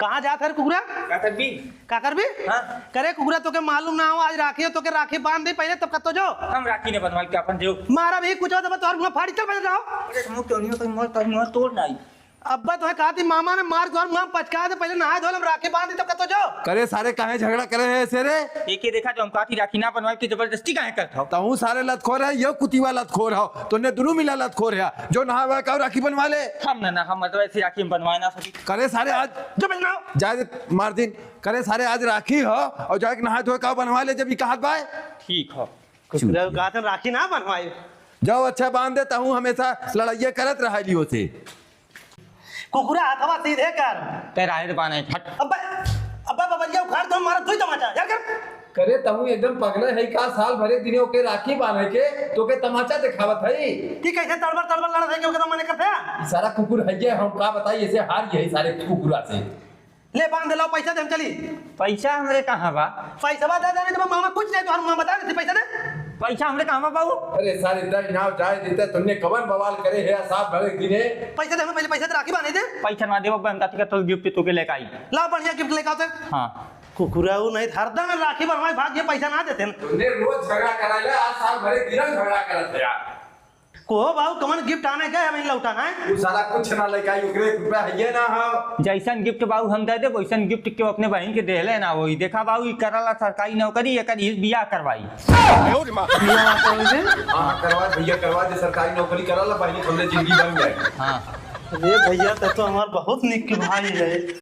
कहाँ जात है कुकुरा? का करबी? का करबी? हाँ? करे कुकुरा तो के मालूम ना हो आज राखी हो तो के राखी बांध दे पहले तब कतो जो हम राखी ने बनवाई के अपन देव। मारा भी कुछ हो तो मुंह फाड़ी चल पहले जाओ। अरे मुंह क्यों नहीं कोई मोर तोड़ नहीं। अब्बा तो कहा थी मामा ने मार तोर मुंह पचका दे पहले नहा धो हम राखी बांध दे तब कतो जो। करे सारे काहे झगड़ा करे है ऐसे रे? एक ही देखा जो हम काठी राखी ना बनवाई के जबरदस्ती काहे करत हो? तहू सारे लतखोर है, ये कुतीवा लतखोर हो, तूने दोनों मिला लतखोर है जो नहावा का राखी बनवा ले। हम ना हम मतलब ऐसी राखी बनवा ना सकी। करे सारे आज जो पहले नहाओ। जाए मार दिन करे सारे आज राखी हो और जाए नहा धोए का बनवा ले जब ये कहा बाय। ठीक हो। कुकुरा कहा था राखी ना बनवाए। जाओ अच्छा बांध देता हूँ, हमेशा लड़ाइया करत रहा लियो से। कुकुरा हथवा सीधे कर। तेरा है बाने हट। अब्बा अब्बा बबलिया उखाड़ दो मारा तू तमाचा यार कर। करे तहू एकदम पगले है का साल भरे दिनों के राखी बांधे के तो के तमाचा दिखावत है। ठीक है तड़बड़ तड़बड़ लड़ रहे क्यों मैंने करते सारा कुकुर है ये हम का बताइए ऐसे हार गए सारे कुकुरा से। ले बांध दे लो पैसा दे हम चली। पैसा हमरे कहाँ बा? पैसा दे दे तो मामा कुछ नहीं तो हम बता देते पैसा दे। पैसा हमरे कहाँ बा बाबू? अरे सारे दर नाव जाए देते तुमने कवन बवाल करे है साहब भरे दिने। पैसा दे हमें पहले पैसा दे राखी बांधे दे। पैसा ना देव बनता ठीक है तो गिफ्ट तो के लेके आई। ला बढ़िया गिफ्ट लेके आओ। हाँ कुकुरा वो नहीं हरदम राखी बनवाए भाग ये पैसा ना देते तुमने रोज झगड़ा कराया आज साल भरे दिन झगड़ा करत है यार। को बाबू कमन गिफ्ट आने गए हमें लौटाना है। तू साला कुछ ना लेके आई ओकरे रुपया है ना हो। जैसन गिफ्ट बाबू हम दे दे वैसन गिफ्ट के अपने बहन के देले ना वही देखा बाबू ई करला सरकारी नौकरी एकर इस बियाह करवाई। हां करवा भैया करवा दे सरकारी नौकरी कराला पहले तुमने जिंदगी बन गए। हाँ अरे भैया तो हमार बहुत निक भाई है।